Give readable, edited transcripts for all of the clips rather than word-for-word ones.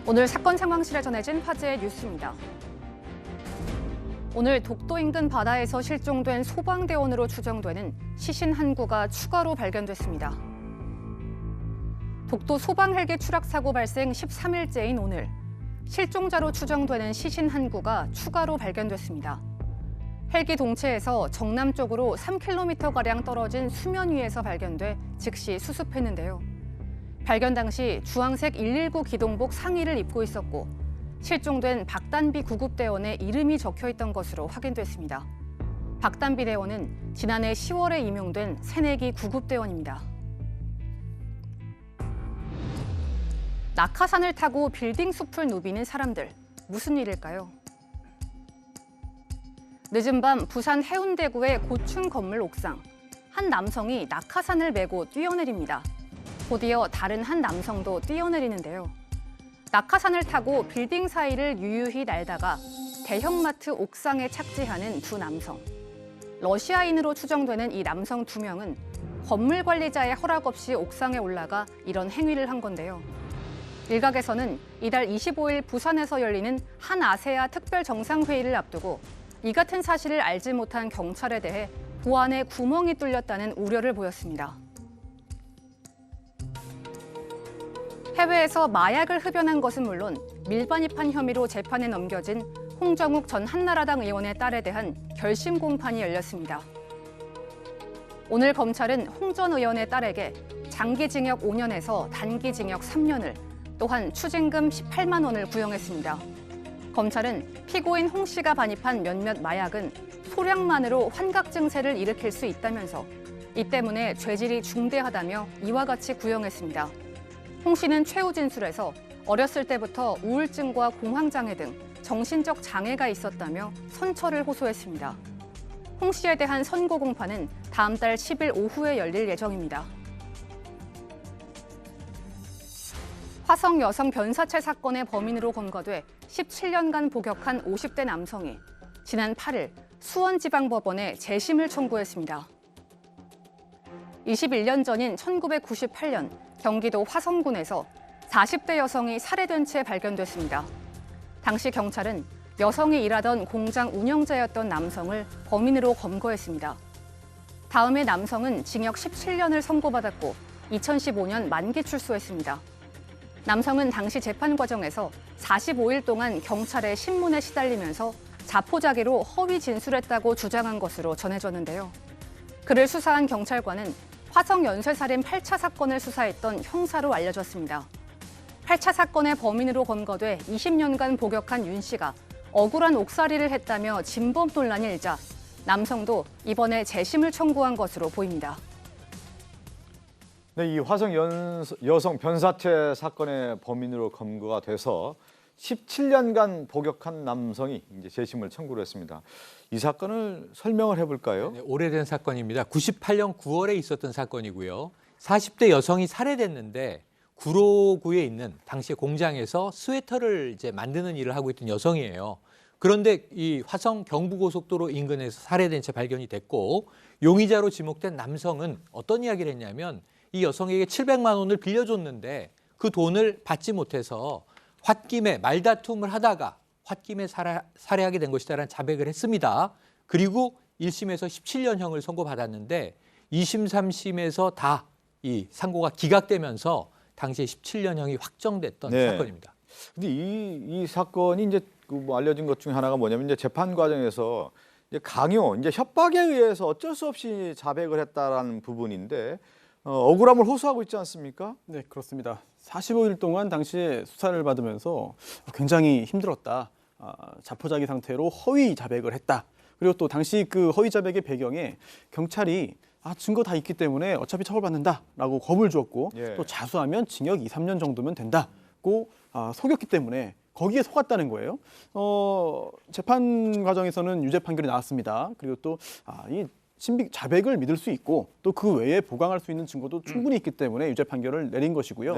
오늘 사건 상황실에 전해진 화제의 뉴스입니다. 오늘 독도 인근 바다에서 실종된 소방대원으로 추정되는 시신 한 구가 추가로 발견됐습니다. 독도 소방 헬기 추락 사고 발생 13일째인 오늘, 실종자로 추정되는 시신 한 구가 추가로 발견됐습니다. 헬기 동체에서 정남 쪽으로 3km가량 떨어진 수면 위에서 발견돼 즉시 수습했는데요. 발견 당시 주황색 119 기동복 상의를 입고 있었고 실종된 박단비 구급대원의 이름이 적혀 있던 것으로 확인됐습니다. 박단비 대원은 지난해 10월에 임용된 새내기 구급대원입니다. 낙하산을 타고 빌딩 숲을 누비는 사람들, 무슨 일일까요? 늦은 밤 부산 해운대구의 고층 건물 옥상, 한 남성이 낙하산을 메고 뛰어내립니다. 곧이어 다른 한 남성도 뛰어내리는데요. 낙하산을 타고 빌딩 사이를 유유히 날다가 대형마트 옥상에 착지하는 두 남성. 러시아인으로 추정되는 이 남성 두 명은 건물 관리자의 허락 없이 옥상에 올라가 이런 행위를 한 건데요. 일각에서는 이달 25일 부산에서 열리는 한 아세아 특별 정상회의를 앞두고 이 같은 사실을 알지 못한 경찰에 대해 보안에 구멍이 뚫렸다는 우려를 보였습니다. 해외에서 마약을 흡연한 것은 물론 밀반입한 혐의로 재판에 넘겨진 홍정욱 전 한나라당 의원의 딸에 대한 결심 공판이 열렸습니다. 오늘 검찰은 홍 전 의원의 딸에게 장기징역 5년에서 단기징역 3년을 또한 추징금 18만 원을 구형했습니다. 검찰은 피고인 홍 씨가 반입한 몇몇 마약은 소량만으로 환각 증세를 일으킬 수 있다면서 이 때문에 죄질이 중대하다며 이와 같이 구형했습니다. 홍 씨는 최후 진술에서 어렸을 때부터 우울증과 공황장애 등 정신적 장애가 있었다며 선처를 호소했습니다. 홍 씨에 대한 선고 공판은 다음 달 10일 오후에 열릴 예정입니다. 화성 여성 변사체 사건의 범인으로 검거돼 17년간 복역한 50대 남성이 지난 8일 수원지방법원에 재심을 청구했습니다. 21년 전인 1998년 경기도 화성군에서 40대 여성이 살해된 채 발견됐습니다. 당시 경찰은 여성이 일하던 공장 운영자였던 남성을 범인으로 검거했습니다. 다음해 남성은 징역 17년을 선고받았고 2015년 만기 출소했습니다. 남성은 당시 재판 과정에서 45일 동안 경찰의 신문에 시달리면서 자포자기로 허위 진술했다고 주장한 것으로 전해졌는데요. 그를 수사한 경찰관은 화성 연쇄살인 8차 사건을 수사했던 형사로 알려졌습니다. 8차 사건의 범인으로 검거돼 20년간 복역한 윤 씨가 억울한 옥살이를 했다며 진범 논란이 일자 남성도 이번에 재심을 청구한 것으로 보입니다. 네, 이 화성 여성 변사체 사건의 범인으로 검거가 돼서 17년간 복역한 남성이 이제 재심을 청구를 했습니다. 이 사건을 설명을 해볼까요? 네, 오래된 사건입니다. 98년 9월에 있었던 사건이고요. 40대 여성이 살해됐는데 구로구에 있는 당시 공장에서 스웨터를 이제 만드는 일을 하고 있던 여성이에요. 그런데 이 화성 경부고속도로 인근에서 살해된 채 발견이 됐고 용의자로 지목된 남성은 어떤 이야기를 했냐면 이 여성에게 700만 원을 빌려줬는데 그 돈을 받지 못해서 홧김에 말다툼을 하다가 홧김에 살해하게 된 것이다라는 자백을 했습니다. 그리고 1심에서 17년형을 선고받았는데 2심, 3심에서 다 이 상고가 기각되면서 당시에 17년형이 확정됐던 사건입니다. 근데 이 사건이 이제 뭐 알려진 것 중에 하나가 뭐냐면 이제 재판 과정에서 이제 강요, 이제 협박에 의해서 어쩔 수 없이 자백을 했다라는 부분인데 억울함을 호소하고 있지 않습니까? 네, 그렇습니다. 45일 동안 당시에 수사를 받으면서 굉장히 힘들었다. 자포자기 상태로 허위 자백을 했다. 그리고 또 당시 그 허위 자백의 배경에 경찰이 증거 다 있기 때문에 어차피 처벌받는다라고 겁을 주었고 또 자수하면 징역 2, 3년 정도면 된다고 속였기 때문에 거기에 속았다는 거예요. 재판 과정에서는 유죄 판결이 나왔습니다. 그리고 또 이 신빙 자백을 믿을 수 있고 또 그 외에 보강할 수 있는 증거도 충분히 있기 때문에 유죄 판결을 내린 것이고요.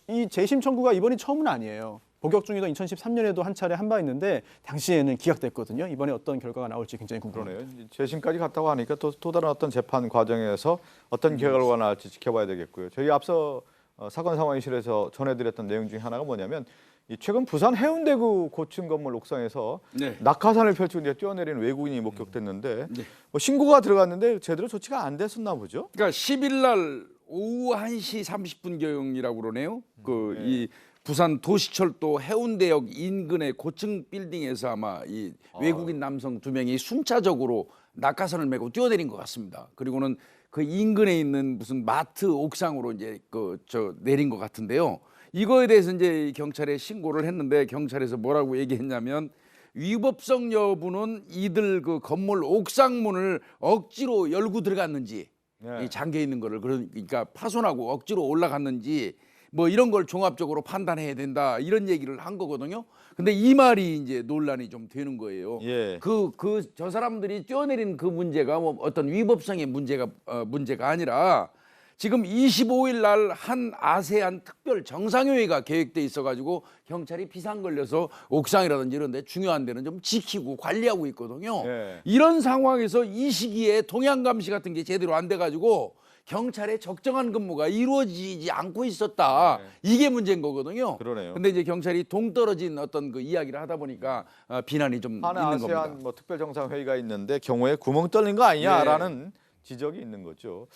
이 재심 청구가 이번이 처음은 아니에요. 복역 중이던 2013년에도 한 차례 한 바 있는데 당시에는 기각됐거든요. 이번에 어떤 결과가 나올지 굉장히 궁금해요. 그러네요. 재심까지 갔다고 하니까 또 다른 어떤 재판 과정에서 어떤 결과가 나올지 지켜봐야 되겠고요. 저희 앞서 사건 상황실에서 전해드렸던 내용 중에 하나가 뭐냐면 이 최근 부산 해운대구 고층 건물 옥상에서 네. 낙하산을 펼치고 이제 뛰어내리는 외국인이 목격됐는데 네. 뭐 신고가 들어갔는데 제대로 조치가 안 됐었나 보죠. 그러니까 10일 날 오후 1시 30분 경이라고 그러네요. 그 이 부산 도시철도 해운대역 인근의 고층 빌딩에서 아마 이 외국인 남성 2명이 순차적으로 낙하산을 메고 뛰어내린 것 같습니다. 그리고는 그 인근에 있는 무슨 마트 옥상으로 이제 내린 것 같은데요. 이거에 대해서 이제 경찰에 신고를 했는데 경찰에서 뭐라고 얘기했냐면 위법성 여부는 이들 그 건물 옥상문을 억지로 열고 들어갔는지 네. 이 잠겨 있는 거를 그러니까 파손하고 억지로 올라갔는지 뭐 이런 걸 종합적으로 판단해야 된다 이런 얘기를 한 거거든요. 근데 이 말이 이제 논란이 좀 되는 거예요. 예. 저 사람들이 뛰어내린 그 문제가 뭐 어떤 위법성의 문제가 아니라 지금 25일 날 한 아세안 특별 정상회의가 계획돼 있어가지고 경찰이 비상 걸려서 옥상이라든지 이런 데 중요한 데는 좀 지키고 관리하고 있거든요. 네. 이런 상황에서 이 시기에 동향 감시 같은 게 제대로 안 돼가지고 경찰의 적정한 근무가 이루어지지 않고 있었다. 이게 문제인 거거든요. 그러네요. 근데 이제 경찰이 동떨어진 어떤 그 이야기를 하다 보니까 비난이 좀 하나 있는 아세안 겁니다. 뭐 특별 정상 회의가 있는데 경호에 구멍 뚫린 거 아니냐라는 지적이 있는 거죠.